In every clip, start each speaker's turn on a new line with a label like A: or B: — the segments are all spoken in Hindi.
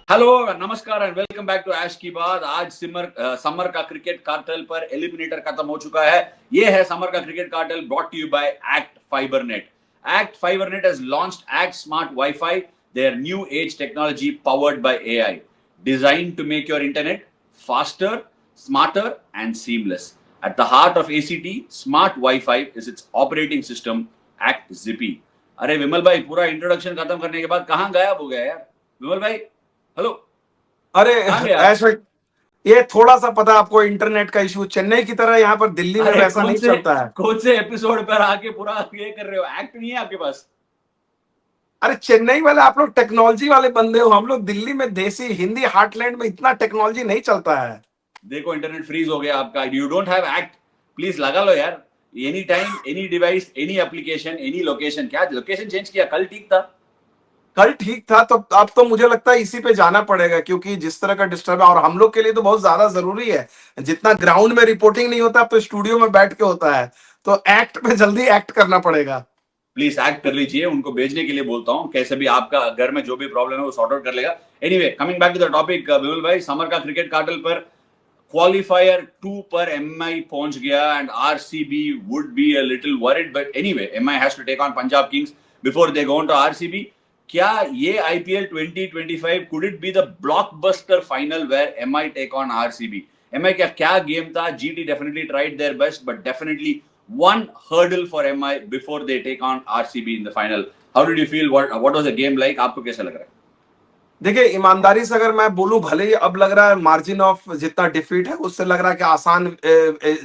A: हेलो, नमस्कार एंड वेलकम बैक टू ऐश की बात। आज समर का क्रिकेट कार्टेल पर एलिमिनेटर खत्म हो चुका है। ये है समर का cricket cartel brought to you by ACT Fibernet. ACT Fibernet has launched Act Smart Wi-Fi, their new age technology powered by AI, designed to make your internet faster, smarter and seamless. At the heart of ACT, Smart Wi-Fi is its operating system, Act Zippy. अरे विमल भाई, पूरा इंट्रोडक्शन खत्म करने के बाद कहाँ गायब हो गया यार? विमल भाई, हेलो।
B: अरे
A: कहाँ गया?
B: ऐश भाई, ये थोड़ा सा पता आपको इंटरनेट का इशू चेन्नई की तरह यहाँ पर दिल्ली में
A: अरे
B: वैसा नहीं चलता है।
A: कौन से एपिसोड पर आके पूरा ये कर रहे हो? एक्ट नहीं है आपके पास?
B: अरे चेन्नई वाले आप लोग टेक्नोलॉजी वाले बंदे हो, हम लोग दिल्ली में देसी हिंदी हार्टलैंड में इतना टेक्नोलॉजी नहीं चलता है।
A: देखो, इंटरनेट फ्रीज हो गया आपका। You don't have act, please लगा लो यार। Any time, any device, any application, any location. क्या लोकेशन चेंज किया? कल ठीक था।
B: कल ठीक था, तो अब तो मुझे लगता है इसी पे जाना पड़ेगा, क्योंकि जिस तरह का डिस्टर्ब है और हम लोग के लिए तो बहुत ज्यादा जरूरी है। जितना ग्राउंड में रिपोर्टिंग नहीं होता, अब तो स्टूडियो में बैठ के होता है। तो एक्ट पे जल्दी एक्ट करना पड़ेगा।
A: प्लीज एक्ट कर लीजिए। उनको भेजने के लिए बोलता हूँ। कैसे भी आपका घर में जो भी प्रॉब्लम है वो सॉर्ट आउट कर लेगा। Anyway, coming back to the topic, Vimal भाई, समर का क्रिकेट कार्टेल पर क्वालिफायर 2 पर एमआई पहुंच गया and RCB would be a little worried, but anyway, MI has to take on Punjab Kings before they go on to RCB. क्या ये IPL 2025 could it be the blockbuster final where MI take on RCB? MI क्या क्या गेम था? GT definitely tried their best, but definitely one hurdle for MI before they take on RCB in the final. How did you feel? What was the game like? आपको कैसा लग रहा है?
B: देखिए, ईमानदारी से अगर मैं बोलूं, भले ही अब लग रहा है मार्जिन ऑफ जितना डिफीट है उससे लग रहा है कि आसान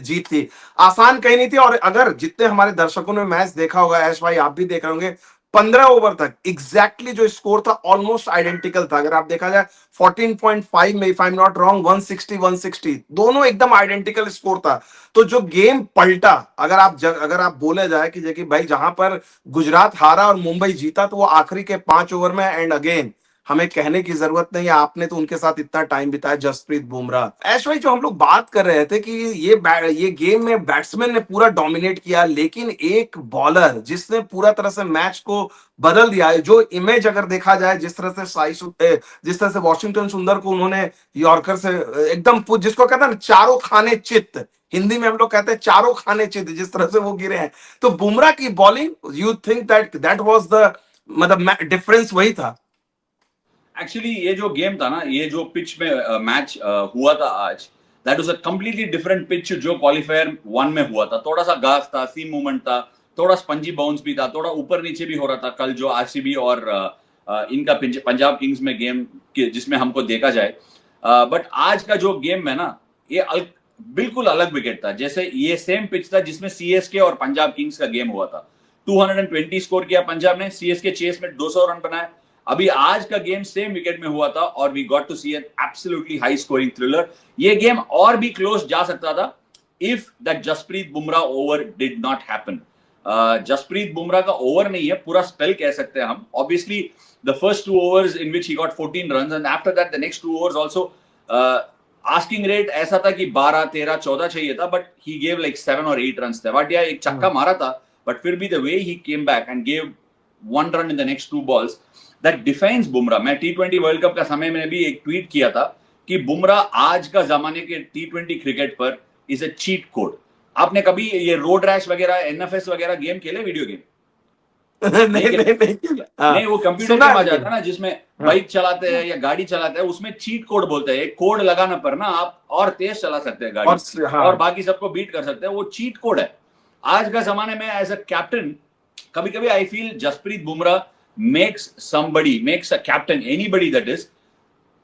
B: जीत थी। आसान कहीं नहीं थी। और अगर जितने हमारे दर्शकों ने मैच देखा होगा, ऐश भाई आप भी देख रहे होंगे, 15 ओवर तक एग्जैक्टली जो स्कोर था ऑलमोस्ट आइडेंटिकल था। अगर आप देखा जाए 14.5 में, if I am not wrong, 160 दोनों एकदम आइडेंटिकल स्कोर था। तो जो गेम पलटा, अगर आप बोले जाए कि देखिए भाई, जहां पर गुजरात हारा और मुंबई जीता, तो वो आखिरी के 5 ओवर में। एंड अगेन, हमें कहने की जरूरत नहीं है, आपने तो उनके साथ इतना टाइम बिताया, जसप्रीत बुमराह। ऐश भाई, जो हम लोग बात कर रहे थे कि ये गेम में बैट्समैन ने पूरा डोमिनेट किया, लेकिन एक बॉलर जिसने पूरा तरह से मैच को बदल दिया है। जो इमेज अगर देखा जाए, जिस तरह से वॉशिंगटन सुंदर को उन्होंने यॉर्कर से एकदम जिसको कहते हैं ना, चारों खाने चित्त, हिंदी में हम लोग कहते हैं चारों खाने चित्त, जिस तरह से वो गिरे हैं। तो बुमराह की bowling, you think that was the, मतलब डिफरेंस वही था।
A: एक्चुअली ये जो गेम था ना, ये जो पिच में मैच हुआ था आज, that was a completely different pitch जो क्वालिफायर 1 में हुआ था। थोड़ा सा घास था, सीम मूवमेंट था, थोड़ा स्पंजी बाउंस भी था, थोड़ा ऊपर नीचे भी हो रहा था। कल जो आरसीबी और इनका पंजाब किंग्स में गेम जिसमें हमको देखा जाए, बट आज का जो गेम है ना, ये बिल्कुल अलग विकेट था। जैसे ये सेम पिच था जिसमें सीएसके और पंजाब किंग्स का गेम हुआ था। 220 स्कोर किया पंजाब ने, सीएसके चेस में 200 रन बनाए। अभी आज का गेम सेम विकेट में हुआ था और we got to see an absolutely high scoring thriller. ये गेम और भी क्लोज जा सकता था if that Jasprit Bumrah over did not happen. Jasprit Bumrah का ओवर नहीं है, पूरा स्पेल कह सकते हैं हम। Obviously the first 2 overs in which he got 14 runs and after that the next 2 overs also, asking rate ऐसा था कि 12, 13, 14 चाहिए था, but he gave like 7 or 8 runs। Tewatia एक चक्का मारा था, बट फिर भी the way he came back and gave 1 run in the next 2 balls, that defines Bumrah. मैं T20 वर्ल्ड कप का समय में भी एक ट्वीट किया था कि बुमराह आज का जमाने के T20 क्रिकेट पर इज अ चीट कोड। आपने कभी ये रोड रैश वगैरह, एनएफएस वगैरह गेम खेले, वीडियो गेम?
B: नहीं
A: नहीं
B: नहीं
A: खेले?
B: नहीं,
A: नहीं, वो कंप्यूटर
B: सुना
A: गेम
B: है
A: आ
B: लेकिन।
A: जाता है ना जिसमें
B: हाँ
A: बाइक चलाते हैं या गाड़ी चलाते हैं, उसमें चीट कोड बोलते हैं। एक कोड लगाना पर ना आप और तेज चला सकते हैं गाड़ी, और
B: हाँ।
A: बाकी सबको बीट कर सकते हैं। वो चीट कोड है। आज का जमाने में एज अ कैप्टन, कभी कभी I feel Jasprit Bumrah makes a captain, anybody that is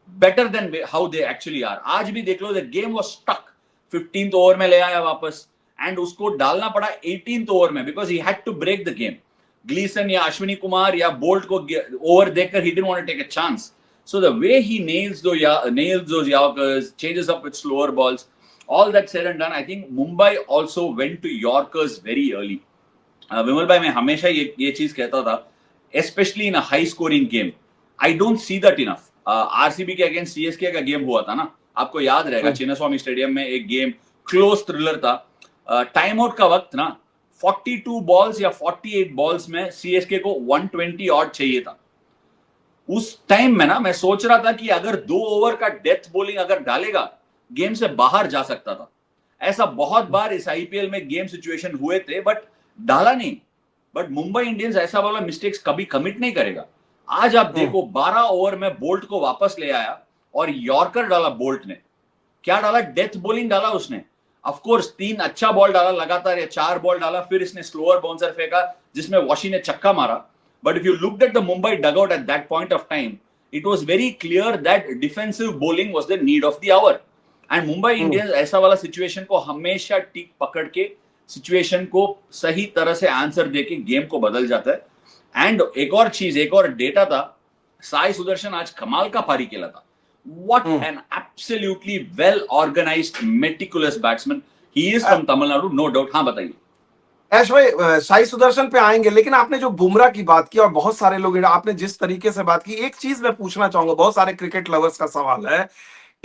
A: better than how they actually are. आज भी देख लो, the game was stuck. 15th over में ले आया वापस एंड उसको डालना पड़ा 18th ओवर में because he had to break the game. Gleeson या अश्विनी कुमार या बोल्ट को ओवर देखकर he didn't want to take a chance. So the way he nails those Yorkers, changes up with slower balls, all that said and done, I think Mumbai also went to Yorkers very early. विमल भाई, मैं हमेशा ये चीज कहता था, specially in high scoring game, I don't see that enough. RCB के अगेंस्ट सीएसके का गेम हुआ था ना, आपको याद रहेगा, चिन्नास्वामी स्टेडियम में एक गेम क्लोज थ्रिलर था। टाइम आउट का वक्त ना, 42 बॉल्स या 48 बॉल्स में सीएसके को 120 ऑड चाहिए था। उस टाइम में ना मैं सोच रहा था कि अगर 2 ओवर का डेथ बॉलिंग अगर डालेगा गेम से बाहर जा सकता था। ऐसा बहुत बार इस आईपीएल में गेम सिचुएशन हुए थे बट डाला नहीं। बट मुंबई इंडियंस ऐसा वाला मिस्टेक्स कभी कमिट नहीं करेगा। आज आप
B: हम्म,
A: देखो 12 ओवर में बोल्ट को वापस ले आया और यॉर्कर डाला बोल्ट ने। क्या डाला? डेथ बॉलिंग डाला उसने। ऑफ कोर्स 3 अच्छा बॉल डाला लगातार या 4 बॉल डाला, फिर इसने स्लोअर बाउंसर फेंका जिसमें वॉशी ने छक्का मारा। But if you looked at the Mumbai dugout at that point of time, it was very clear that defensive bowling was the need of the hour. And Mumbai
B: hmm,
A: Indians ऐसा वाला सिचुएशन को हमेशा टिक पकड़ के सिचुएशन को सही तरह से आंसर देके गेम को बदल जाता है। एंड एक और चीज, एक और डेटा था, साई सुदर्शन आज कमाल का पारी खेला था। What
B: hmm.
A: an absolutely well organized, meticulous batsman. He is from Tamil Nadu, no doubt. हाँ बताइए।
B: ऐश भाई, साई सुदर्शन पे आएंगे, लेकिन आपने जो बुमराह की बात की और बहुत सारे लोग, आपने जिस तरीके से बात की, एक चीज मैं पूछना चाहूंगा, बहुत सारे क्रिकेट लवर्स का सवाल है।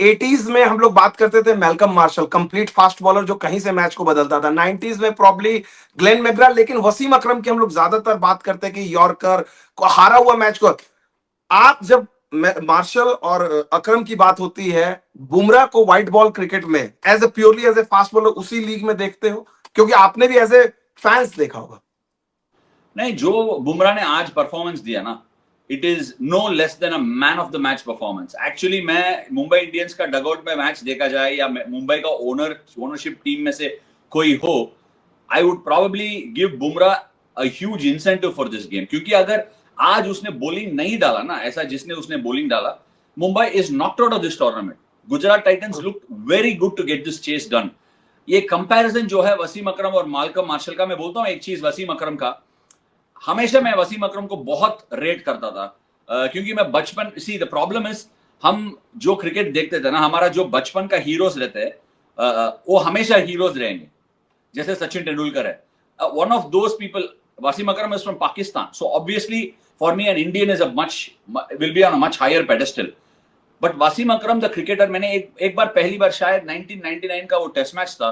B: 80s में हम लोग बात करते थे Malcolm martial, complete fast bowler जो कहीं से मैच को बदलता था। 90s में प्रॉब्ली ग्लेन मैकग्रा, लेकिन वसीम अकरम की हम लोग ज्यादातर बात करते हैं कि यॉर्कर को हारा हुआ मैच को। आप जब मार्शल और अकरम की बात होती है, बुमराह को व्हाइट बॉल क्रिकेट में as a purely as a fast bowler उसी लीग में देखते हो? क्योंकि आपने भी एज ए फैंस देखा होगा।
A: नहीं, जो बुमराह ने आज परफॉर्मेंस दिया ना, it is no less than a man of the match performance. Actually मैं मुंबई इंडियंस का डगआउट में मैच देखा जाए या मुंबई का ओनरशिप टीम में से कोई हो, I would probably give Bumrah a huge incentive for this game. क्योंकि अगर आज उसने बॉलिंग नहीं डाला ना ऐसा जिसने उसने बॉलिंग डाला, Mumbai is knocked out of this tournament. Gujarat Titans look very good to get this chase done. ये कंपैरिजन जो है वसीम अकरम और माल्कम मार्शल का, मैं बोलता हूं एक चीज वसीम अकरम का, हमेशा मैं वसीम अकरम को बहुत रेट करता था। क्योंकि मैं बचपन, सी द प्रॉब्लम इज, हम जो क्रिकेट देखते थे ना, हमारा जो बचपन का हीरोज रहते हैं वो हमेशा हीरोज रहेंगे। जैसे सचिन तेंदुलकर है, one of those people. Wasim Akram is from Pakistan, so obviously for me an Indian is a much, will be on a much higher pedestal. But Wasim Akram the cricketer, मैंने एक बार, पहली बार शायद 1999 का वो टेस्ट मैच था,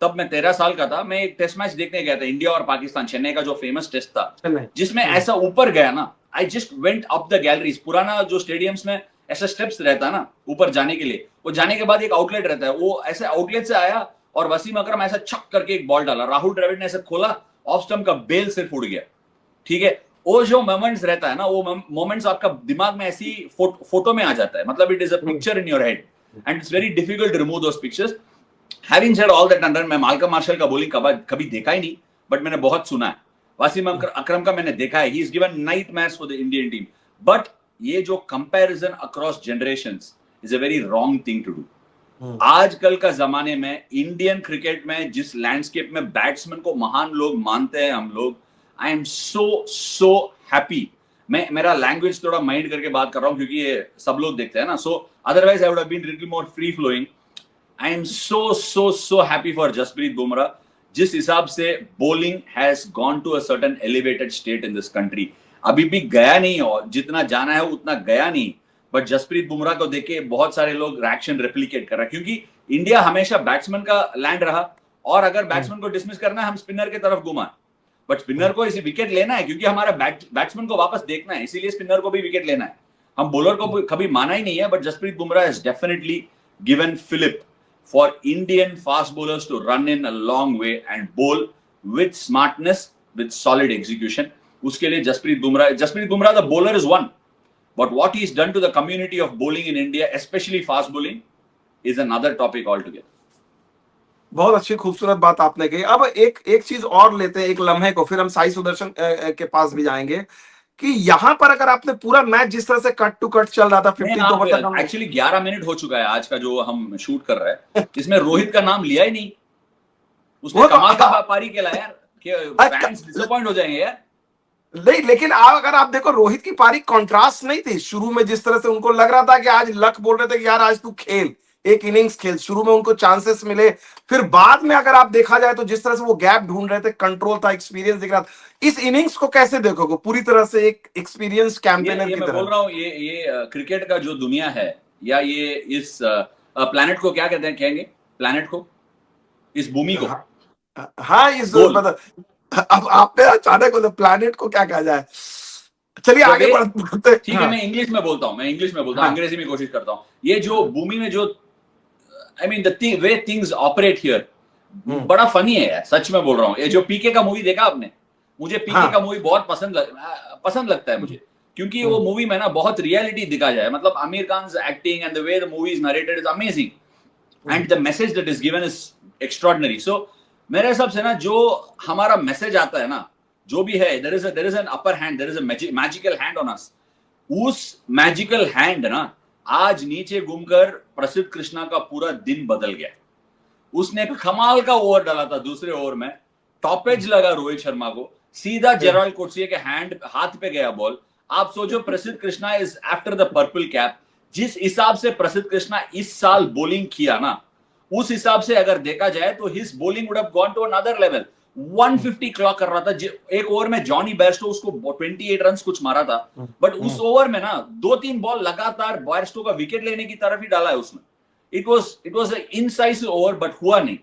A: तब मैं 13 साल का था। मैं एक टेस्ट मैच देखने गया था, इंडिया और पाकिस्तान, चेन्नई का जो फेमस टेस्ट था,
B: चेन्नई।
A: जिसमें ऐसा ऊपर गया ना, I just went up the galleries. पुराना जो स्टेडियम्स में ऐसा स्टेप्स रहता है ना ऊपर जाने के लिए, वो जाने के बाद एक आउटलेट रहता है, वो ऐसे आउटलेट से आया और वसीम अकरम ऐसा छक करके एक बॉल डाला, राहुल द्रविड़ ने ऐसे खोला, ऑफ स्टंप का बेल सिर्फ उड़ गया। ठीक है, वो जो मोमेंट्स रहता है ना, वो मोमेंट्स आपका दिमाग में ऐसी फोटो में आ जाता है। मतलब it is a picture in your head and it's very difficult to remove those pictures. Having said all that, under मैं माल्कम मार्शल का बॉलिंग कभी देखा ही नहीं, बट मैंने बहुत सुना है। वसीम अकरम का मैंने देखा है, he is given nightmares for the Indian team. But ये जो comparison across generations is a very wrong thing to do. आजकल का जमाने में इंडियन क्रिकेट में जिस लैंडस्केप में बैट्समैन को महान लोग मानते हैं हम लोग, आई एम सो हैप्पी। मैं मेरा लैंग्वेज थोड़ा माइंड करके बात कर रहा हूं क्योंकि ये सब लोग देखते हैं ना, so otherwise I would have been little more free flowing. I am so happy for Jasprit Bumrah. जिस हिसाब से bowling has gone to a certain elevated state in this country, अभी भी गया नहीं, और जितना जाना है उतना गया नहीं। बट जसप्रीत बुमराह को देखे बहुत सारे लोग रिएक्शन रेप्लिकेट कर रहे हैं, क्योंकि इंडिया हमेशा बैट्समैन का लैंड रहा, और अगर बैट्समैन को डिसमिस करना है हम स्पिनर की तरफ घुमा। बट स्पिनर को इसी विकेट लेना है क्योंकि हमारा बैट्समैन को वापस देखना है, इसीलिए स्पिनर को भी विकेट लेना है। हम बॉलर को कभी माना ही नहीं है। But Jasprit Bumrah is definitely given fillip for Indian fast bowlers to run in a long way and bowl with smartness, with solid execution. उसके लिए Jasprit Bumrah the bowler is one, but what he's done to the community of bowling in India, especially fast bowling, is another topic altogether.
B: बहुत अच्छी खूबसूरत बात आपने कही। अब एक एक चीज और लेते हैं, एक लम्हे को, फिर हम साई सुदर्शन के पास भी जाएंगे कि यहां पर अगर आपने पूरा मैच जिस तरह से कट टू कट चल रहा था,
A: नहीं,
B: 15
A: आप
B: ओवर तक हम
A: एक्चुअली 11 मिनट हो चुका है आज का जो हम शूट कर रहे हैं, इसमें रोहित का नाम लिया ही नहीं। उसने
B: वो तो
A: कमाल का पारी खेला यार, कि फैंस डिसअपॉइंट हो जाएंगे यार।
B: नहीं, लेकिन अगर आप देखो रोहित की पारी कॉन्ट्रास्ट नहीं थी शुरू में, जिस तरह से उनको लग रहा था कि आज लक बोल रहे थे कि यार आज तू खेल, एक इनिंग्स खेल, शुरू में उनको चांसेस मिले, फिर बाद में अगर आप देखा जाए तो जिस तरह से वो गैप ढूंढ रहे थे, कंट्रोल था, एक्सपीरियंस दिख रहा था। इस इनिंग्स को कैसे देखोगे पूरी तरह से एक एक्सपीरियंस कैंपेनर
A: ये
B: की
A: मैं बोल
B: तरह?
A: रहा हूँ, ये क्रिकेट का जो दुनिया है, या ये इस प्लैनेट को क्या कहते हैं, कहेंगे प्लैनेट को, इस भूमि को,
B: हाँ, हाँ, इस
A: गोल।
B: मतलब अब आपने अचानक मतलब प्लैनेट को क्या कहा जाए, चलिए
A: द
B: आगे
A: वे,
B: बढ़ते।
A: ठीक है
B: हाँ
A: मैं इंग्लिश में बोलता हूँ, मैं इंग्लिश में बोलता हूँ,
B: हाँ
A: अंग्रेजी में कोशिश करता हूँ। ये जो भूमि में जो, I mean the way things operate here,
B: hmm,
A: बड़ा फनी है यार, सच में बोल रहा हूँ। ये जो पीके का मूवी देखा आपने, मुझे पीके का
B: हाँ
A: मूवी बहुत पसंद लगता है मुझे, क्योंकि वो
B: हम्म,
A: मूवी में ना बहुत रियलिटी दिखा जाए, मतलब Aamir Khan acting and the way the movie is narrated is amazing,
B: hmm,
A: and the message that is given is extraordinary. So मेरे हिसाब से ना जो हमारा मैसेज आता है ना, जो भी है, there is an upper hand, there is a magical hand on us. उस मैजिकल हैंड ना आज नीचे घूमकर प्रसिद्ध कृष्णा का पूरा दिन बदल गया। उसने कमाल का ओवर डाला था दूसरे ओवर में, टॉपेज लगा रोहित शर्मा को, सीधा
B: हम्म,
A: जेराल्ड कोचिया के हैंड हाथ पे गया बॉल। आप सोचो प्रसिद्ध Krishna is after the purple cap, जिस हिसाब से प्रसिद्ध कृष्णा इस साल बॉलिंग किया ना, उस हिसाब से अगर देखा जाए तो his bowling would have gone to another level. 150 clock कर रहा था एक ओवर में। जॉनी बेयरस्टो उसको 28 रन कुछ मारा था, बट उस ओवर में ना 2-3 बॉल लगातार बेयरस्टो का विकेट लेने की तरफ ही डाला है उसने। इट वाज इनसाइसिव ओवर, बट हुआ नहीं।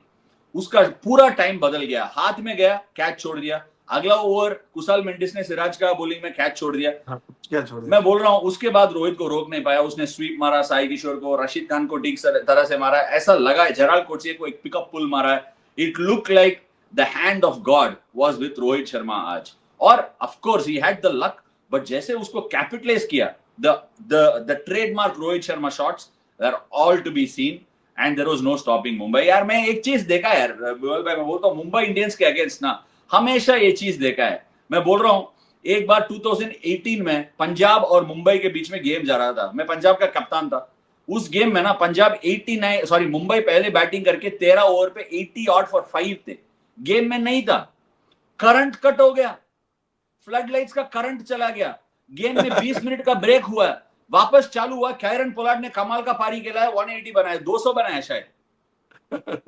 A: उसका पूरा टाइम बदल गया, हाथ में गया, कैच छोड़ दिया। अगला ओवर कुशाल मेंडिस ने सिराज का बॉलिंग में कैच छोड़ दिया।
B: हाँ, क्या छोड़ दिया।
A: मैं बोल रहा हूं उसके बाद रोहित को रोक नहीं पाया, उसने स्वीप मारा, साई किशोर को, रशीद खान को ठीक तरह से मारा, ऐसा लगा है जेराल्ड कोचिया को एक पिकअप पुल मारा है। It look like the hand of God was with Rohit Sharma आज। और of course he had the luck, but जैसे उसको कैपिटलाइज किया, the the trademark Rohit Sharma shots are all to be seen, and there was no stopping Mumbai. यार मैं एक चीज देखा यार बिमल भाई, मैं बोलता हूँ मुंबई इंडियंस के अगेंस्ट ना हमेशा ये चीज देखा है। मैं बोल रहा हूँ एक बार 2018 में पंजाब और मुंबई के बीच में गेम जा रहा था, मैं पंजाब का कप्तान था। उस गेम में ना पंजाब 89, सॉरी मुंबई पहले बैटिंग करके 13 ओवर पे 80 ऑट फॉर 5 थे, गेम में नहीं था। करंट कट हो गया, फ्लड लाइट्स का करंट चला गया, गेम में 20 मिनट का ब्रेक हुआ, वापस चालू हुआ, कैरन पोलार्ड ने कमाल का पारी खेला है, 180 बनाया, 200 बनाया शायद।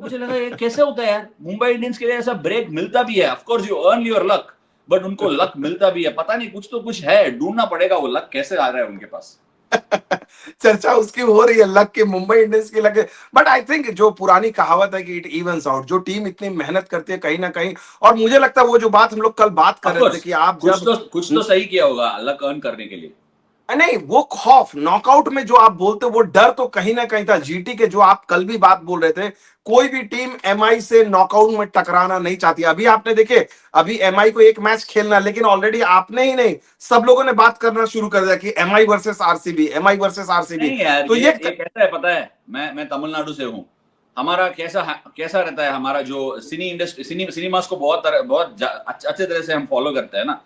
A: मुझे लगा ये कैसे होता है यार, मुंबई इंडियंस के लिए ऐसा ब्रेक मिलता भी है। Of course you earn your luck, but उनको लक मिलता भी है, पता नहीं कुछ तो कुछ है, ढूंढना पड़ेगा वो लक कैसे आ रहा है उनके पास।
B: चर्चा उसकी हो रही है लक की, मुंबई इंडियंस की लक। बट आई थिंक जो पुरानी कहावत है कि इट इवन्स आउट, जो टीम इतनी मेहनत करती है कहीं ना कहीं, और मुझे लगता है वो जो बात हम लोग कल बात कर
A: ऑफ
B: रहे थे
A: कोर्स
B: कि आप जब
A: कुछ तो सही किया होगा लक अर्न करने के लिए।
B: नहीं, वो खौफ नॉकआउट में जो आप बोलते हो, वो डर तो कहीं ना कहीं था। जीटी के जो आप कल भी बात बोल रहे थे, कोई भी टीम एमआई से नॉकआउट में टकराना नहीं चाहती। अभी आपने देखे, अभी एमआई को एक मैच खेलना, लेकिन ऑलरेडी आपने ही नहीं, सब लोगों ने बात करना शुरू कर दिया कि MI versus RCB, MI versus RCB.
A: नहीं यार,
B: तो
A: ये कैसा है पता है, मैं तमिलनाडु से हूँ। हमारा कैसा कैसा रहता है, हमारा जो सिनी इंडस्ट्री, सिनेमास को बहुत अच्छे तरह से हम फॉलो करते हैं ना।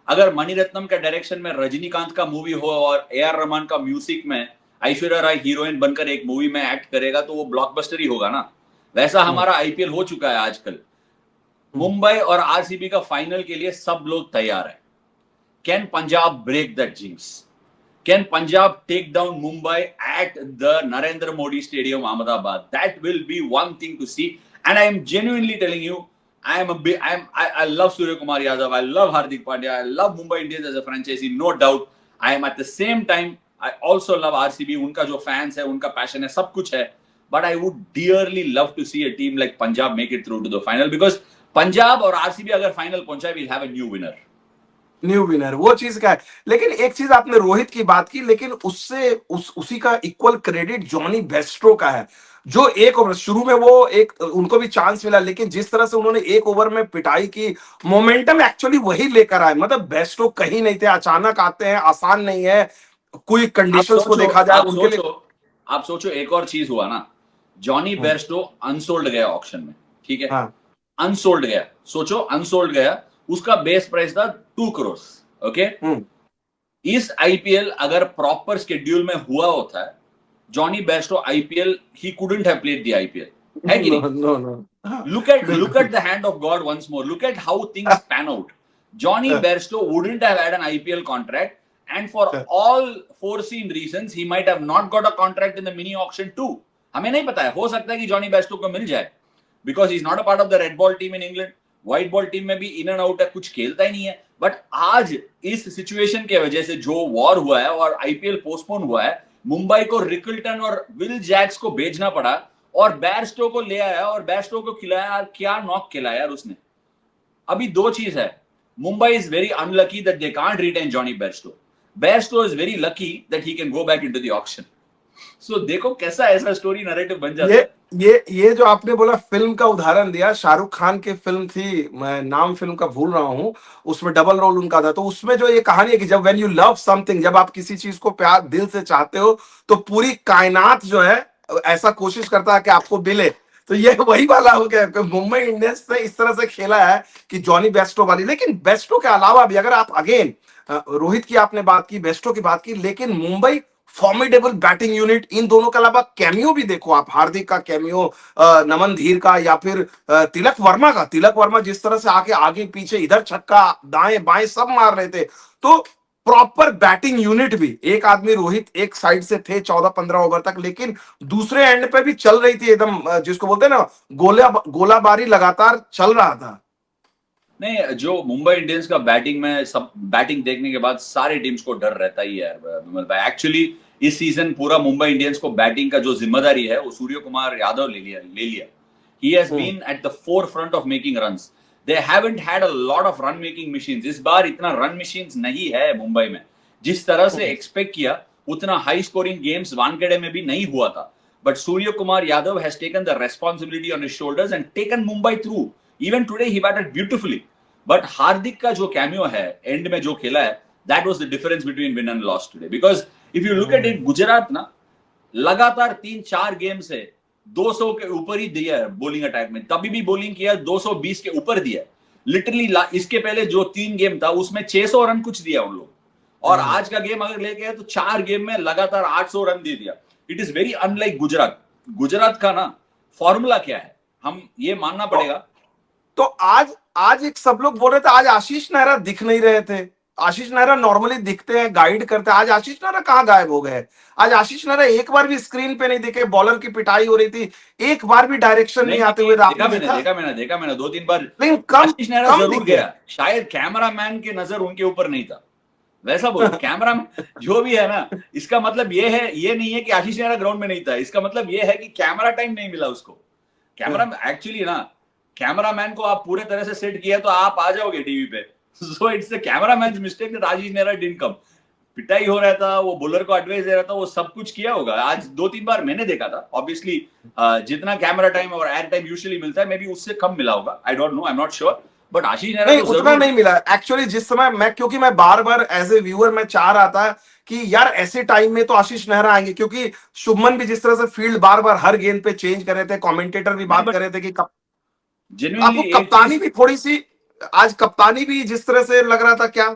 A: अगर मणिरत्नम के डायरेक्शन में रजनीकांत का मूवी हो और ए आर रहमान का म्यूजिक में ऐश्वर्या राय हीरोइन बनकर एक मूवी में एक्ट करेगा, तो वो ब्लॉकबस्टर ही होगा ना। वैसा हमारा आईपीएल हो चुका है आजकल। मुंबई और आरसीबी का फाइनल के लिए सब लोग तैयार है। Can Punjab break that jinx? Can Punjab take down Mumbai at the Narendra Modi Stadium, Ahmedabad? That will be one thing to see. And I am genuinely telling you, I love Surya Kumar Yadav. I love Hardik Pandya. I love Mumbai Indians as a franchisee, no doubt. I am at the same time, I also love RCB. उनका जो fans है, उनका passion है, सब कुछ है. But I would dearly love to see a team like Punjab make it through to the final, because Punjab और RCB अगर final पहुंचा, we'll have a new winner.
B: New winner, वो चीज का है। लेकिन एक चीज आपने रोहित की बात की, लेकिन उससे उसी का इक्वल क्रेडिट जॉनी बेस्ट्रो का है। जो एक ओवर शुरू में वो एक उनको भी चांस मिला, लेकिन जिस तरह से उन्होंने एक ओवर में पिटाई की, मोमेंटम एक्चुअली वही लेकर आए। मतलब बेस्ट्रो कहीं नहीं थे, अचानक आते हैं, आसान नहीं है। कोई
A: आप
B: कंडीशंस को
A: सोचो
B: देखा जाए
A: आप
B: उनके लिए।
A: सोचो आप सोचो एक और चीज हुआ ना, जॉनी
B: हम्म,
A: बेयरस्टो अनसोल्ड गया ऑक्शन में, ठीक है,
B: हाँ,
A: अनसोल्ड गया। सोचो अनसोल्ड गया, उसका बेस प्राइस था 2 करोड़। ओके,
B: हम्म,
A: इस आईपीएल अगर प्रॉपर शेड्यूल में हुआ होता है, Jonny Bairstow IPL he couldn't have played the IPL, है कि
B: नो
A: नहीं?
B: नो नो, हाँ,
A: Look
B: बिल्कुल,
A: at the hand of God once more. Look at how things pan out. Johnny Bairstow wouldn't have had an IPL contract, and for all foreseen reasons, he might have not got a contract in the mini auction too. हमें नहीं पता है, हो सकता है कि जॉनी बेस्टो को मिल जाए, because is not a part of the red ball team in England. White ball team में भी इन एंड आउट है, कुछ खेलता ही नहीं है। बट आज इस सिचुएशन की वजह से जो वॉर हुआ है और आईपीएल पोस्टपोन हुआ है, मुंबई को रिकल्टन और विल जैक्स को भेजना पड़ा और बेयरस्टो को ले आया और बेयरस्टो को खिलाया। यार क्या नॉक खिलाया यार उसने। अभी दो चीज है, Mumbai is very unlucky that they can't retain Johnny Bairstow. Bairstow is very lucky that he can go back into the auction. So देखो कैसा ऐसा स्टोरी नैरेटिव बन जाता
B: ये
A: है.
B: ये जो आपने बोला फिल्म का उदाहरण दिया, शाहरुख खान की फिल्म थी, मैं नाम फिल्म का भूल रहा हूं, उसमें डबल रोल उनका था। तो उसमें जो ये कहानी है कि जब व्हेन यू लव समथिंग, जब आप किसी चीज को प्यार दिल से चाहते हो, तो पूरी कायनात जो है ऐसा कोशिश करता है कि आपको मिले। तो ये वही वाला हो गया कि मुंबई इंडियंस ने इस तरह से खेला है कि जॉनी बेस्टो वाली। लेकिन बेस्टो के अलावा भी अगर आप अगेन, रोहित की आपने बात की, बेस्टो की बात की, लेकिन मुंबई फॉर्मिडेबल बैटिंग यूनिट, इन दोनों के अलावा कैमियो भी देखो आप, हार्दिक का कैमियो, नमन धीर का, या फिर तिलक वर्मा का। तिलक वर्मा जिस तरह से आके आगे पीछे इधर छक्का दाएं बाएं सब मार रहे थे। तो प्रॉपर बैटिंग यूनिट भी, एक आदमी रोहित एक साइड से थे 14-15 ओवर तक, लेकिन दूसरे एंड पे भी चल रही थी एकदम, जिसको बोलते हैं ना, गोलाबारी लगातार चल रहा था।
A: नहीं, जो मुंबई इंडियंस का बैटिंग में, सब बैटिंग देखने के बाद सारे टीम्स को डर रहता ही है विमल भाई। एक्चुअली इस सीजन पूरा मुंबई इंडियंस को बैटिंग का जो जिम्मेदारी है वो सूर्य कुमार यादव ले लिया. He has been at the forefront of making runs. They haven't had a lot of run making machines. इस बार इतना रन मशीन्स नहीं है मुंबई में. जिस तरह से एक्सपेक्ट किया उतना हाई स्कोरिंग गेम्स वानखेड़े में भी नहीं हुआ था. But Surya Kumar Yadav has taken the responsibility on his shoulders and taken Mumbai through. Even today he batted beautifully. But Hardik का जो कैमियो है एंड में जो खेला है, that was the difference between win and loss today. Because if you look at it, Gujarat ना लगातार 3-4 गेम से 200 के ऊपर ही दिया है बॉलिंग अटैक में. तभी भी बॉलिंग किया 220 के ऊपर दिया. लिटरली इसके पहले जो 3 गेम था उसमें 600 रन कुछ दिया उन लोग. और आज का गेम अगर लेके आए तो 4 गेम में लगातार 800 रन दे दिया. It is very unlike Gujarat. Gujarat का ना फॉर्मूला क्या है, हम ये मानना पड़ेगा.
B: तो आज एक सब लोग बोल रहे थे आज आशीष नेहरा दिख नहीं रहे थे। आशीष नेहरा नॉर्मली दिखते हैं, गाइड करते हैं, आज आशीष नेहरा कहाँ गायब हो गए? आज आशीष नेहरा एक बार भी स्क्रीन पे नहीं दिखे। बॉलर की पिटाई हो रही थी, एक बार भी डायरेक्शन नहीं आते हुए
A: देखा मैंने 2-3 बार.
B: लेकिन कम
A: आशीष नेहरा
B: कम
A: जरूर
B: दिखे।
A: गया. शायद कैमरामैन की नजर उनके ऊपर नहीं था, वैसा बोलो. कैमरामैन जो भी है ना, इसका मतलब ये है, ये नहीं है कि आशीष नेहरा ग्राउंड में नहीं था. इसका मतलब ये है कि कैमरा टाइम नहीं मिला उसको. कैमरा एक्चुअली ना, कैमरामैन को आप पूरे तरह से सेट किया तो आप आ जाओगे टीवी पे. So it's the cameraman's mistake that Ashish Nehra didn't come. पिटाई हो रहा था, वो बॉलर को एडवाइस दे रहा था, वो सब कुछ किया होगा. आज 2-3 बार मैंने देखा था. ऑब्वियसली जितना कैमरा टाइम और एयर टाइम यूजुअली मिलता है, मे बी उससे कम मिला होगा. I don't know, I am not sure. But Ashish Nehra
B: नहीं,
A: तो
B: उतना नहीं मिला एक्चुअली. जिस समय मैं, क्योंकि मैं बार बार एज ए व्यूअर मैं चाह रहा था कि यार ऐसे टाइम में तो आशीष नेहरा आएंगे, क्योंकि शुभमन भी जिस तरह से फील्ड बार बार हर गेंद पे चेंज कर रहे थे, कमेंटेटर भी बात कर रहे थे कि आपको कप्तानी भी थोड़ी सी, आज कप्तानी भी जिस तरह से लग रहा था, क्या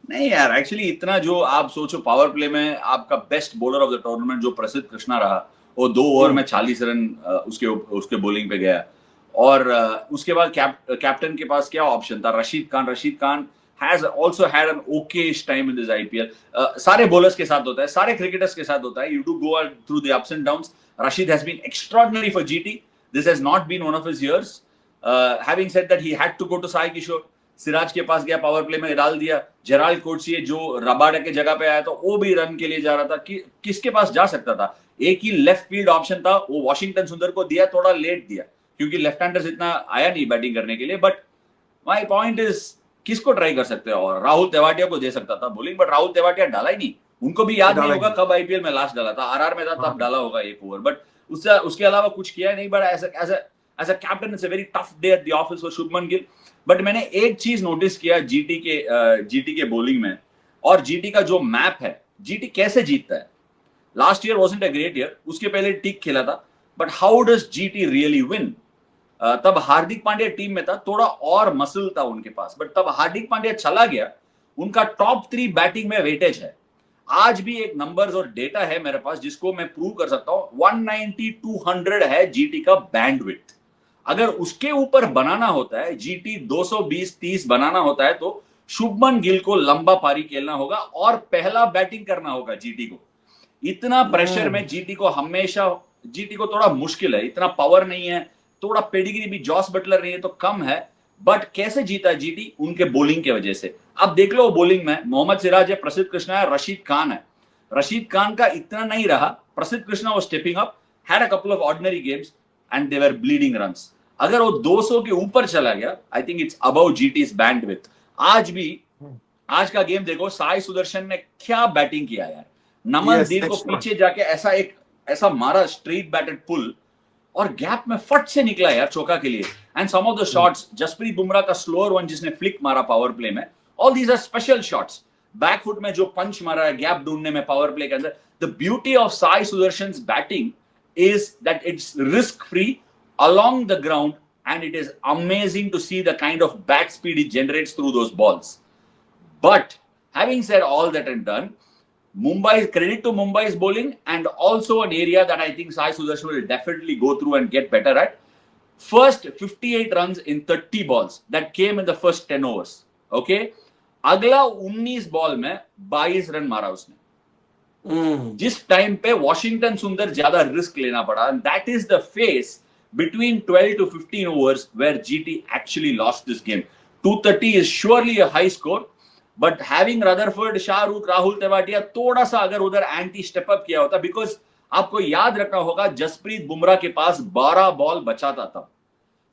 A: नहीं यार. एक्चुअली इतना जो आप सोचो, पावर प्ले में आपका best bowler of the tournament जो प्रसिद्ध कृष्णा रहा, वो 2 ओवर में 40 रन उसके बॉलिंग पे गया. और उसके बाद कैप्टन के पास क्या ऑप्शन था? Rashid Khan has also had an okayish time in this IPL. सारे बॉलर्स के साथ होता है, सारे क्रिकेटर्स के साथ होता है. You do go through the ups and downs. Rashid has been extraordinary for GT. This has not been one of his years. Having said that, he had to go to Sai Kishore. Siraj के पास गया, पावर प्ले में डाल दिया. जेराल्ड कोर्सिए जो रबाडा के जगह पे आया था, वो भी रन के लिए जा रहा था. किसके पास जा सकता था? एक ही लेफ्ट फील्ड ऑप्शन था, वो वॉशिंगटन सुंदर को दिया. थोड़ा लेट दिया क्योंकि लेफ्ट हैंडर्स इतना आया नहीं बैटिंग करने के लिए. बट माय पॉइंट इज, किसको ट्राई कर सकते हो? और राहुल तेवाटिया को दे सकता था बोलिंग, बट राहुल तेवाटिया डाला ही नहीं. उनको भी याद नहीं होगा कब आईपीएल में लास्ट डाला था. आरआर में था तब डाला होगा 1 ओवर, बट उसके अलावा कुछ किया नहीं. But as a captain it's a very tough day at the office for Shubman Gill. But मैंने एक चीज नोटिस किया जीटी के बॉलिंग में, और जीटी का जो मैप है, जीटी कैसे जीतता है. Last year wasn't a great year, उसके पहले ठीक खेला था. But how does GT really win? तब हार्दिक पांड्या टीम में था, थोड़ा और मसल था उनके पास. बट तब हार्दिक पांड्या चला गया, उनका टॉप 3 बैटिंग में वेटेज है. आज भी एक नंबर्स और डेटा है मेरे पास जिसको मैं प्रूव कर सकता हूं. 190-200 है जीटी का बैंडविड्थ. अगर उसके ऊपर बनाना होता है, जीटी 220-30 बनाना होता है, तो शुभमन गिल को लंबा पारी खेलना होगा और पहला बैटिंग करना होगा जीटी को. इतना प्रेशर में जीटी को थोड़ा मुश्किल है. इतना पावर नहीं है, थोड़ा पेडिग्री भी जॉस बटलर नहीं है तो कम है. बट कैसे जीता है जीटी? उनके बॉलिंग के वजह से. अब देख लो बॉलिंग में मोहम्मद सिराज है, प्रसिद्ध कृष्णा है, रशीद खान है. रशीद खान का इतना नहीं रहा. प्रसिद्ध Krishna was stepping up, had a couple of ordinary games and they were bleeding runs. अगर वो 200 के ऊपर चला गया, I think it's above जीटीज bandwidth. आज भी, आज का गेम देखो, साई सुदर्शन ने क्या बैटिंग किया यार। नमन
B: यस
A: धीर को पीछे जाके ऐसा मारा स्ट्रेट बैटेड पुल, और गैप में फट से निकला यार चौका के लिए। And some of the shots, Jasprit Bumrah का स्लोअर वन जिसने फ्लिक मारा पावर प्ले में, all these are special shots. Back foot में जो पंच मारा है गैप ढूंढने में पावर प्ले के अंदर। The beauty of Sai Sudarshan batting is that it's risk free along the ground, and it is amazing to see the kind of bat speed it generates through those balls. But having said all that and done, credit to Mumbai's bowling, and also an area that I think Sai Sudarshan will definitely go through and get better at. First 58 runs in 30 balls that came in the first 10 overs. Okay, अगला 19 बॉल में 22 रन मारा उसने। जिस टाइम पे वॉशिंगटन सुंदर ज्यादा रिस्क लेना पड़ा, that is the face between 12 to 15 overs where GT actually lost this game. 230 is surely a high score, but having Rutherford, Shahrukh, Rahul Tewatia थोड़ा सा अगर उधर एंटी स्टेप अप किया होता, बिकॉज आपको याद रखना होगा जसप्रीत बुमराह के पास 12 बॉल बचा था तब।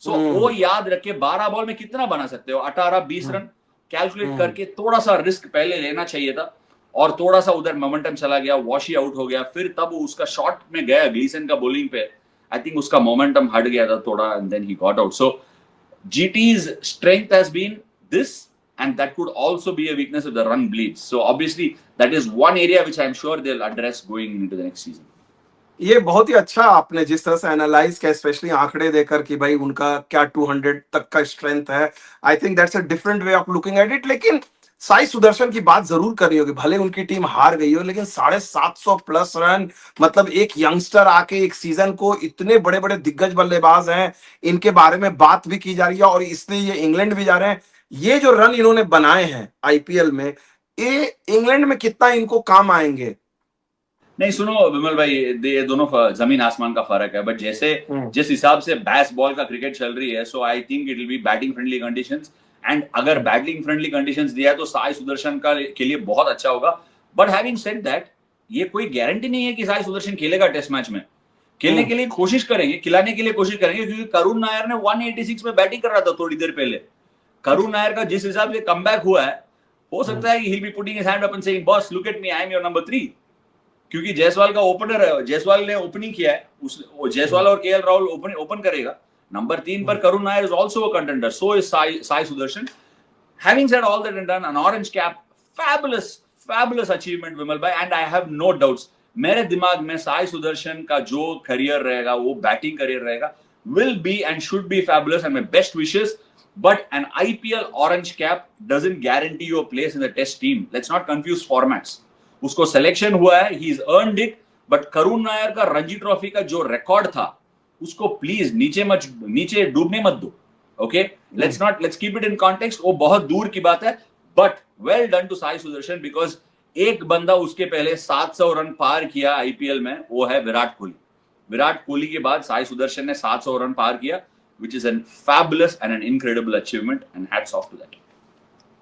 A: सो वो याद रखे 12 बॉल में कितना बना सकते हो, 18-20 रन कैलकुलेट करके थोड़ा सा रिस्क पहले लेना चाहिए था, और थोड़ा सा उधर मोमेंटम चला गया, वॉशी आउट हो गया, फिर तब उसका शॉट में गया ग्लीसन का बॉलिंग पे, आई थिंक उसका मोमेंटम हट गया था थोड़ा, and then he got out. So GT's strength has been this, and that could also be a weakness if the run bleeds. So obviously that is one area which I'm sure they'll address going into the next season.
B: ये बहुत ही अच्छा आपने जिस तरह से एनालाइज किया, स्पेशली आंकड़े देकर कि भाई उनका क्या 200 तक का स्ट्रेंथ है। I think that's a different way of looking at it. लेकिन साई सुदर्शन की बात जरूर करनी होगी, भले उनकी टीम हार गई हो, लेकिन 750 प्लस रन, मतलब एक यंगस्टर आके एक सीजन को, इतने बड़े बड़े दिग्गज बल्लेबाज हैं, इनके बारे में बात भी की जा रही है, और इसलिए ये इंग्लैंड भी जा रहे हैं। ये जो रन इन्होंने बनाए हैं आईपीएल में, ये इंग्लैंड में कितना इनको काम आएंगे?
A: नहीं सुनो विमल भाई, ये दोनों जमीन आसमान का फर्क है, बट जैसे जिस हिसाब से बैस बॉल का क्रिकेट चल रही है, so I think it will be batting friendly conditions, and अगर बैटिंग फ्रेंडली कंडीशंस दिया है तो साई सुदर्शन का के लिए बहुत अच्छा होगा। बट हैविंग सेड दैट, ये कोई गारंटी नहीं है कि साई सुदर्शन खेलेगा टेस्ट मैच में। खेलने के लिए कोशिश करेंगे, खिलाने के लिए कोशिश करेंगे, क्योंकि करुण नायर ने 186 में बैटिंग कर रहा था थोड़ी देर पहले। करुण नायर का जिस हिसाब से कमबैक हुआ है, हो सकता है कि he will be putting his hand up and saying boss look at me, I am your number 3, क्योंकि जायसवाल का ओपनर है, जायसवाल ने ओपनिंग किया है, जायसवाल और केएल राहुल ओपन करेगा। नंबर 3 पर Karun Nair is also a contender, so is Sai Sudharsan. Having said all that and done, an orange cap, fabulous achievement Vimal भाई, and I have no doubts, मेरे दिमाग में साई सुदर्शन का जो करियर रहेगा, वो बैटिंग करियर रहेगा, will be and should be fabulous, and my best wishes. But an IPL orange cap doesn't guarantee you a place in the test team. Let's not confuse formats. उसको सिलेक्शन हुआ है, he's earned it, but Karun Nair का रणजी ट्रॉफी का जो रिकॉर्ड था, उसको प्लीज नीचे डूबने मत दो। Okay, let's keep it in context. वो बहुत दूर की बात है, but well done to Sai Sudarshan, because एक बंदा उसके पहले 700 रन पार किया आईपीएल में, वो है विराट कोहली। विराट कोहली के बाद साई सुदर्शन ने 700 रन पार किया, which is a fabulous and an incredible achievement, and hats off to that.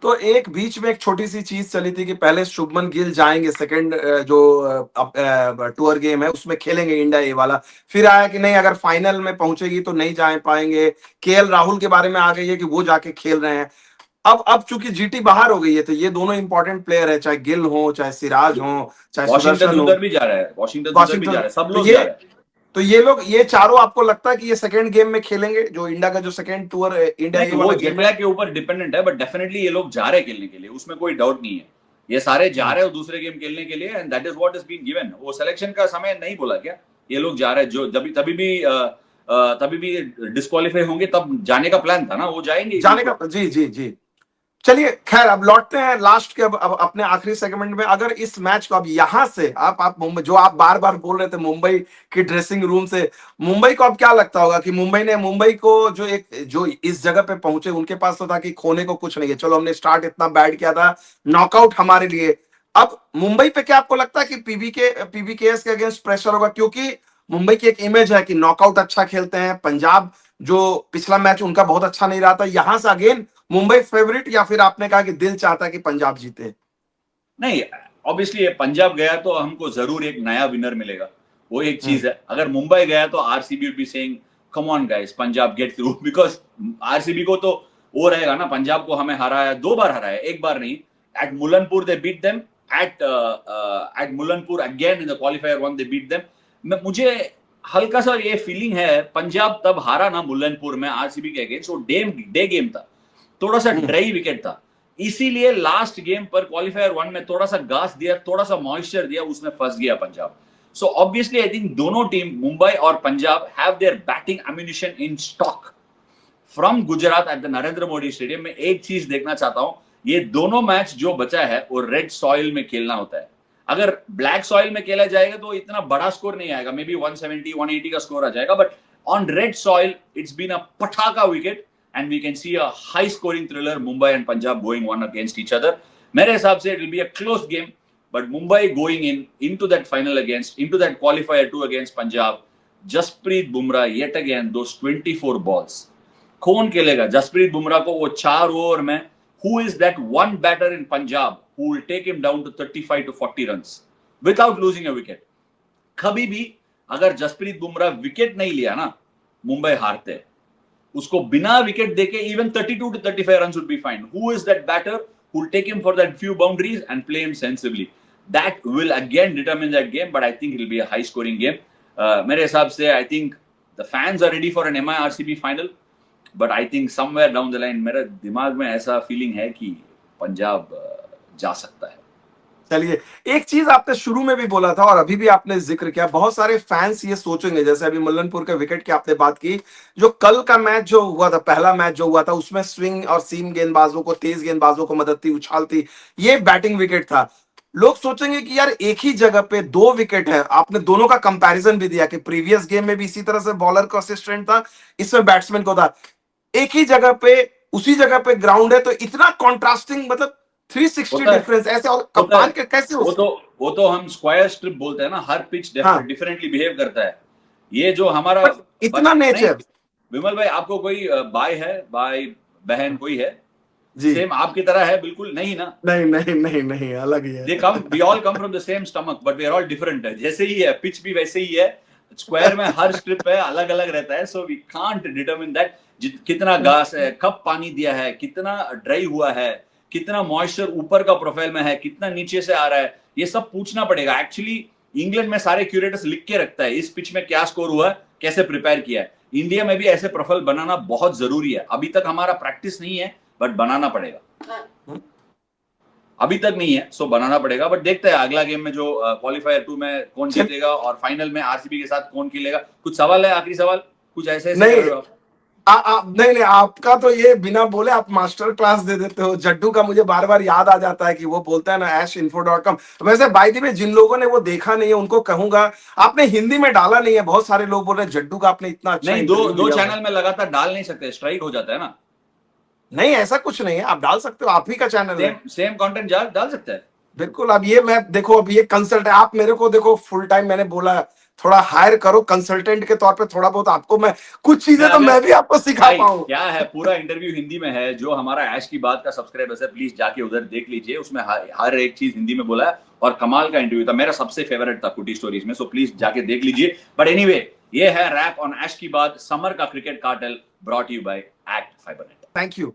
B: तो एक बीच में एक छोटी सी चीज चली थी कि पहले शुभमन गिल जाएंगे, सेकंड जो टूर गेम है उसमें खेलेंगे इंडिया ये वाला, फिर आया कि नहीं, अगर फाइनल में पहुंचेगी तो नहीं जा पाएंगे। केएल राहुल के बारे में आ गई है कि वो जाके खेल रहे हैं। अब चूंकि जीटी बाहर हो गई है, तो ये दोनों इंपॉर्टेंट प्लेयर है, चाहे गिल हो, चाहे सिराज हो, चाहे
A: वॉशिंगटन सुंदर भी जा रहा है, वॉशिंगटन सुंदर भी जा रहा है, सब लोग जा रहे हैं।
B: तो ये लोग, ये चारों आपको लगता है कि ये सेकंड गेम में खेलेंगे, जो इंडिया का जो सेकंड टूर इंडिया ये
A: वाला गेम है के ऊपर डिपेंडेंट है, बट डेफिनेटली ये लोग जा रहे हैं खेलने के लिए, उसमें कोई डाउट नहीं है। ये सारे जा रहे हो दूसरे गेम खेलने के लिए, and that is what is been given. वो सिलेक्शन का समय नहीं बोला क्या, ये लोग जा रहे हैं, जो तभी भी डिस्क्वालीफाई होंगे तब जाने का प्लान था ना, वो जाएंगे
B: जाने का। जी जी जी, चलिए खैर अब लौटते हैं लास्ट के, अब अपने आखिरी सेगमेंट में। अगर इस मैच को अब यहां से आप मुंबई, जो आप बार बार बोल रहे थे मुंबई की ड्रेसिंग रूम से, मुंबई को अब क्या लगता होगा कि मुंबई को जो इस जगह पे पहुंचे, उनके पास तो था कि खोने को कुछ नहीं है, चलो हमने स्टार्ट इतना बैड किया था, नॉकआउट हमारे लिए। अब मुंबई पे क्या आपको लगता है कि पीबीकेएस के अगेंस्ट प्रेशर होगा? क्योंकि मुंबई की एक इमेज है कि नॉकआउट अच्छा खेलते हैं, पंजाब जो पिछला मैच उनका बहुत अच्छा नहीं रहा था, यहां से अगेन मुंबई फेवरेट, या फिर आपने कहा कि दिल चाहता है कि पंजाब जीते?
A: नहीं, ऑब्वियसली पंजाब गया तो हमको जरूर एक नया विनर मिलेगा, वो एक चीज है। अगर मुंबई गया तो RCB will be saying come on guys, Punjab get through, because RCB को तो वो रहेगा ना, पंजाब को हमें हराया, 2 बार हराया, एक बार नहीं. At Mullanpur they beat them, at Mullanpur again in the qualifier 1 they beat them. मुझे हल्का सा ये फीलिंग है, पंजाब तब हारा ना मुलनपुर में आरसीबी के अगेंस्ट, वो डे गेम था, थोड़ा सा ड्राई विकेट था, इसीलिए लास्ट गेम पर क्वालिफायर 1 में थोड़ा सा घास दिया, थोड़ा सा मॉइस्चर दिया, उसमें फंस गया Punjab. So obviously, I think दोनों टीम, मुंबई और Punjab, have their batting ammunition in stock from Gujarat at the Narendra Modi stadium में. एक चीज देखना चाहता हूं, ये दोनों मैच जो बचा है वो रेड सॉइल में खेलना होता है. अगर ब्लैक सॉइल में खेला जाएगा तो इतना बड़ा स्कोर नहीं आएगा, मे बी 170 180 का स्कोर आ जाएगा, but on red soil it's been a पटाखा wicket and we can see a high scoring thriller, Mumbai and Punjab going one against each other. मेरे हिसाब से it will be a close game, but Mumbai going into that final into that qualifier 2 against Punjab. Jasprit Bumrah yet again those 24 balls. कौन खेलेगा जसप्रीत बुमराह को वो 4 ओवर में? Who is that one batter in Punjab who will take him down to 35 to 40 runs without losing a wicket? कभी भी अगर जसप्रीत बुमराह विकेट नहीं लिया ना, मुंबई हारते हैं. उसको बिना विकेट देके even 32 to 35 runs would be fine. Who is that batter who will take him for that few boundaries and play him sensibly? That will again determine that game, but I think it will be a high scoring game. मेरे हिसाब से I think the fans are ready for an MI RCB final, but I think somewhere down the line मेरे दिमाग में ऐसा फीलिंग है कि पंजाब जा सकता है.
B: चलिए, एक चीज आपने शुरू में भी बोला था और अभी भी आपने जिक्र किया, बहुत सारे फैंस ये सोचेंगे, जैसे अभी मुल्लनपुर के विकेट की आपने बात की, जो कल का मैच जो हुआ था, पहला मैच जो हुआ था, उसमें स्विंग और सीम गेंदबाजों को, तेज गेंदबाजों को मदद थी, उछाल थी, ये बैटिंग विकेट था. लोग सोचेंगे कि यार एक ही जगह पे 2 विकेट है. आपने दोनों का कंपैरिजन भी दिया कि प्रीवियस गेम में भी इसी तरह से बॉलर का असिस्टेंट था, इसमें बैट्समैन को था. एक ही जगह पे, उसी जगह पे ग्राउंड है, तो इतना कॉन्ट्रास्टिंग, मतलब 360 डिफरेंस ऐसे, और कप्तान के कैसे
A: वो तो हम स्क्वायर स्ट्रिप बोलते हैं ना, हर पिच डिफरेंटली बिहेव करता है. ये जो हमारा
B: इतना नेचर.
A: विमल भाई, आपको कोई भाई बहन कोई है
B: जी,
A: सेम आपकी तरह है? बिल्कुल नहीं ना.
B: नहीं, अलग ही है.
A: we all come from the same stomach, but we are all different है. जैसे ही है, पिच भी वैसे ही है, स्क्वायर में हर स्ट्रिप है, अलग अलग रहता है. So we can't determine that कितना घास है, कब पानी दिया है, कितना ड्राई हुआ है, कितना मॉइस्चर ऊपर का प्रोफाइल में है, कितना नीचे से आ रहा है, ये सब पूछना पड़ेगा. एक्चुअली इंग्लैंड में सारे क्यूरेटर्स लिख के रखता है, इस पिच में क्या स्कोर हुआ, कैसे प्रिपेयर किया है. इंडिया में भी ऐसे प्रोफाइल बनाना बहुत जरूरी है. अभी तक हमारा प्रैक्टिस नहीं है, बट बनाना पड़ेगा. अभी तक नहीं है, सो बनाना पड़ेगा. बट देखते हैं अगला गेम में जो क्वालिफायर 2 में कौन जीतेगा और फाइनल में आरसीबी के साथ कौन खेलेगा. कुछ सवाल है, आखिरी सवाल कुछ ऐसे
B: नहीं, नहीं, आपका तो ये बिना बोले आप मास्टर क्लास दे देते हो. जड्डू का मुझे बार बार याद आ जाता है कि वो बोलता है ना ashinfo.com. वैसे बाय द वे, जिन लोगों ने वो देखा नहीं है उनको कहूंगा, आपने हिंदी में डाला नहीं है. बहुत सारे लोग बोल रहे हैं जड्डू का आपने इतना अच्छा
A: नहीं, दो चैनल में लगातार डाल नहीं सकते, स्ट्राइक हो जाता है ना.
B: नहीं, ऐसा कुछ नहीं है, आप डाल सकते हो, आप ही का चैनल है,
A: सेम कंटेंट डाल सकते हैं.
B: बिल्कुल. अब ये मैं देखो, अब ये कंसल्ट है, आप मेरे को देखो फुल टाइम, मैंने बोला थोड़ा हायर करो कंसल्टेंट के तौर पे, थोड़ा बहुत आपको मैं कुछ चीजें तो मैं भी आपको सिखा पाऊं.
A: क्या है, पूरा इंटरव्यू हिंदी में है. जो हमारा ऐश की बात का सब्सक्राइबर्स है, प्लीज जाके उधर देख लीजिए, उसमें हर एक चीज हिंदी में बोला है और कमाल का इंटरव्यू था. मेरा सबसे फेवरेट था फुटी स्टोरीज में, सो प्लीज जाके देख लीजिए. बट एनीवे, ये है रैप ऑन ऐश की बात, समर का cricket cartel, brought you by ACT Fibernet.
B: Thank you.